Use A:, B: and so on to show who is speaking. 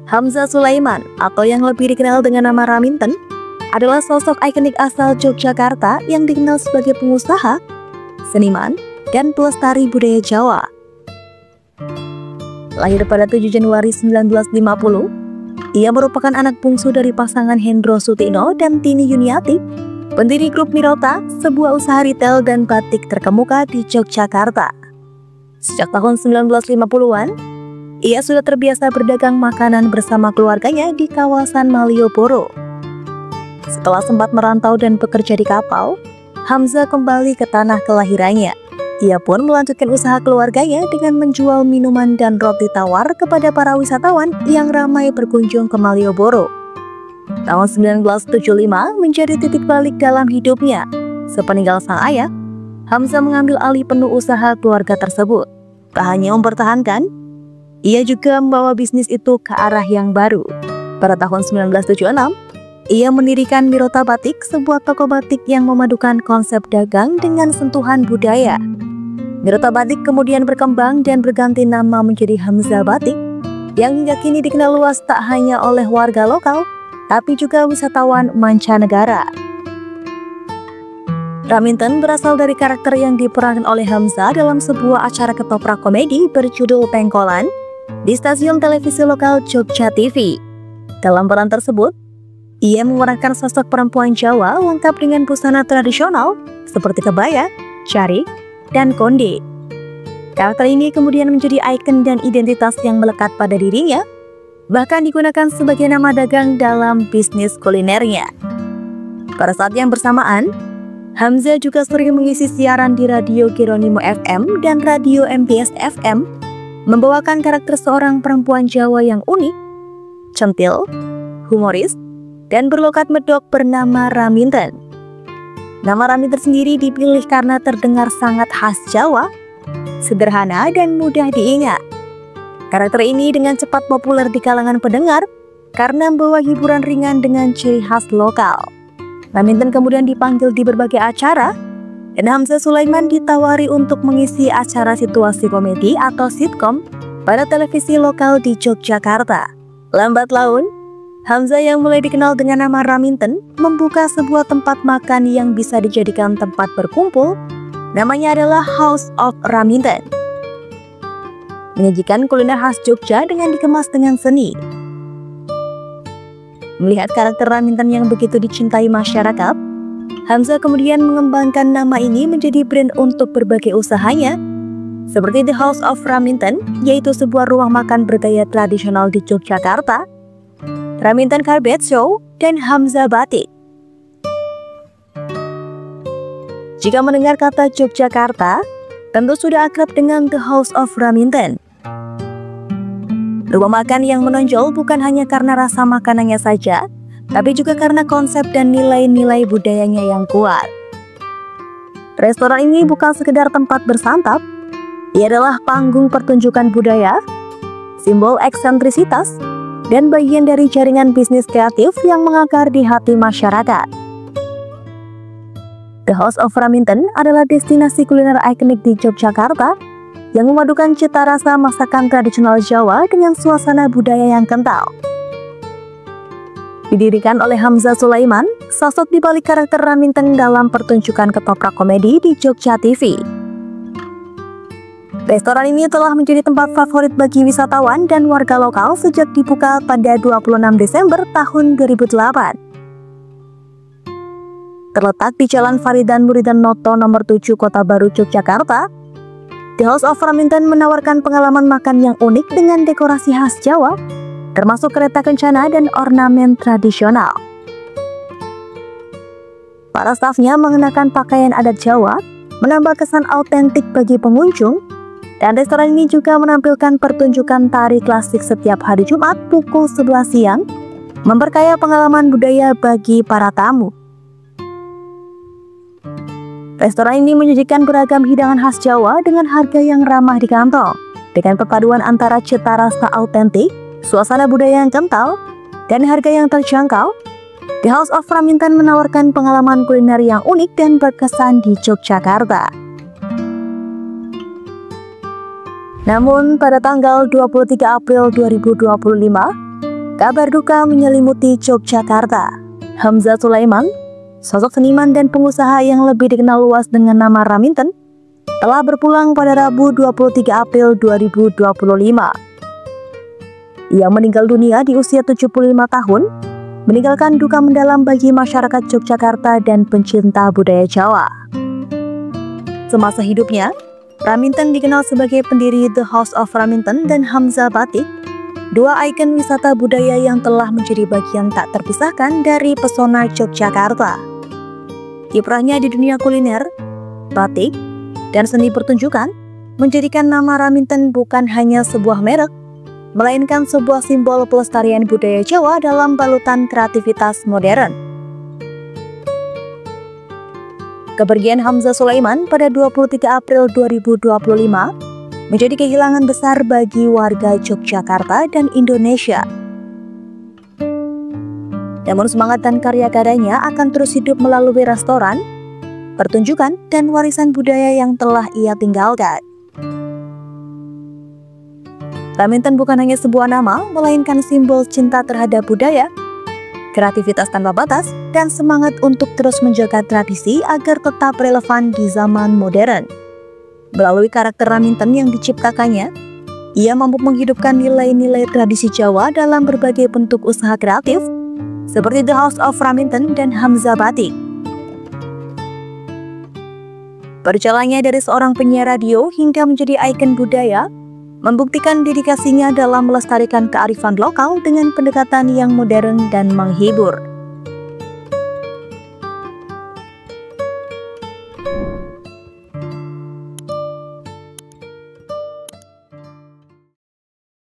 A: Hamzah Sulaiman atau yang lebih dikenal dengan nama Raminten adalah sosok ikonik asal Yogyakarta yang dikenal sebagai pengusaha, seniman, dan pelestari budaya Jawa. Lahir pada 7 Januari 1950, ia merupakan anak bungsu dari pasangan Hendro Sutino dan Tini Yuniati, pendiri grup Mirota, sebuah usaha retail dan batik terkemuka di Yogyakarta. Sejak tahun 1950-an, ia sudah terbiasa berdagang makanan bersama keluarganya di kawasan Malioboro. Setelah sempat merantau dan bekerja di kapal, Hamzah kembali ke tanah kelahirannya. Ia pun melanjutkan usaha keluarganya dengan menjual minuman dan roti tawar kepada para wisatawan yang ramai berkunjung ke Malioboro. Tahun 1975 menjadi titik balik dalam hidupnya. Sepeninggal sang ayah, Hamzah mengambil alih penuh usaha keluarga tersebut. Tak hanya mempertahankan, ia juga membawa bisnis itu ke arah yang baru. Pada tahun 1976, ia mendirikan Mirota Batik, sebuah toko batik yang memadukan konsep dagang dengan sentuhan budaya. Mirota Batik kemudian berkembang dan berganti nama menjadi Hamzah Batik, yang hingga kini dikenal luas tak hanya oleh warga lokal, tapi juga wisatawan mancanegara. Raminten berasal dari karakter yang diperankan oleh Hamzah dalam sebuah acara ketoprak komedi berjudul Pengkolan di stasiun televisi lokal Jogja TV. Dalam peran tersebut, ia memerankan sosok perempuan Jawa lengkap dengan busana tradisional seperti kebaya, carik, dan konde. Karakter ini kemudian menjadi ikon dan identitas yang melekat pada dirinya, bahkan digunakan sebagai nama dagang dalam bisnis kulinernya. Pada saat yang bersamaan, Hamzah juga sering mengisi siaran di Radio Geronimo FM dan Radio MBS FM, membawakan karakter seorang perempuan Jawa yang unik, centil, humoris, dan berlokat medok bernama Raminten. Nama Raminten sendiri dipilih karena terdengar sangat khas Jawa, sederhana dan mudah diingat. Karakter ini dengan cepat populer di kalangan pendengar karena membawa hiburan ringan dengan ciri khas lokal. Raminten kemudian dipanggil di berbagai acara, dan Hamzah Sulaiman ditawari untuk mengisi acara situasi komedi atau sitkom pada televisi lokal di Yogyakarta. Lambat laun, Hamzah yang mulai dikenal dengan nama Raminten membuka sebuah tempat makan yang bisa dijadikan tempat berkumpul. Namanya adalah House of Raminten. Menyajikan kuliner khas Jogja dengan dikemas dengan seni. Melihat karakter Raminten yang begitu dicintai masyarakat, Hamzah kemudian mengembangkan nama ini menjadi brand untuk berbagai usahanya, seperti The House of Raminten, yaitu sebuah ruang makan bergaya tradisional di Yogyakarta, Raminten Carpet Show, dan Hamzah Batik. Jika mendengar kata Yogyakarta, tentu sudah akrab dengan The House of Raminten. Rumah makan yang menonjol bukan hanya karena rasa makanannya saja, tapi juga karena konsep dan nilai-nilai budayanya yang kuat. Restoran ini bukan sekedar tempat bersantap, ia adalah panggung pertunjukan budaya, simbol eksentrisitas, dan bagian dari jaringan bisnis kreatif yang mengakar di hati masyarakat. The House of Raminten adalah destinasi kuliner ikonik di Yogyakarta yang memadukan cita rasa masakan tradisional Jawa dengan suasana budaya yang kental. Didirikan oleh Hamzah Sulaiman, sosok di balik karakter Raminten dalam pertunjukan ketoprak komedi di Jogja TV. Restoran ini telah menjadi tempat favorit bagi wisatawan dan warga lokal sejak dibuka pada 26 Desember tahun 2008. Terletak di Jalan Faridan Muridan Noto nomor 7 Kota Baru, Yogyakarta, The House of Raminten menawarkan pengalaman makan yang unik dengan dekorasi khas Jawa, termasuk kereta kencana dan ornamen tradisional. Para stafnya mengenakan pakaian adat Jawa, menambah kesan autentik bagi pengunjung. Dan restoran ini juga menampilkan pertunjukan tari klasik setiap hari Jumat pukul 11 siang, memperkaya pengalaman budaya bagi para tamu. Restoran ini menyajikan beragam hidangan khas Jawa dengan harga yang ramah di kantong, dengan perpaduan antara cita rasa autentik, suasana budaya yang kental, dan harga yang terjangkau. The House of Raminten menawarkan pengalaman kuliner yang unik dan berkesan di Yogyakarta. Namun pada tanggal 23 April 2025, Kabar duka menyelimuti Yogyakarta. Hamzah Sulaiman, sosok seniman dan pengusaha yang lebih dikenal luas dengan nama Raminten, telah berpulang pada Rabu 23 April 2025. Ia meninggal dunia di usia 75 tahun, meninggalkan duka mendalam bagi masyarakat Yogyakarta dan pencinta budaya Jawa. Semasa hidupnya, Raminten dikenal sebagai pendiri The House of Raminten dan Hamzah Batik, dua ikon wisata budaya yang telah menjadi bagian tak terpisahkan dari pesona Yogyakarta. Kiprahnya di dunia kuliner, batik, dan seni pertunjukan menjadikan nama Raminten bukan hanya sebuah merek, melainkan sebuah simbol pelestarian budaya Jawa dalam balutan kreativitas modern. Kepergian Hamzah Sulaiman pada 23 April 2025 menjadi kehilangan besar bagi warga Yogyakarta dan Indonesia. Namun semangat dan karya-karyanya akan terus hidup melalui restoran, pertunjukan, dan warisan budaya yang telah ia tinggalkan. Raminten bukan hanya sebuah nama, melainkan simbol cinta terhadap budaya, kreativitas tanpa batas, dan semangat untuk terus menjaga tradisi agar tetap relevan di zaman modern. Melalui karakter Raminten yang diciptakannya, ia mampu menghidupkan nilai-nilai tradisi Jawa dalam berbagai bentuk usaha kreatif, seperti The House of Raminten dan Hamzah Batik. Perjalanannya dari seorang penyiar radio hingga menjadi ikon budaya, membuktikan dedikasinya dalam melestarikan kearifan lokal dengan pendekatan yang modern dan menghibur.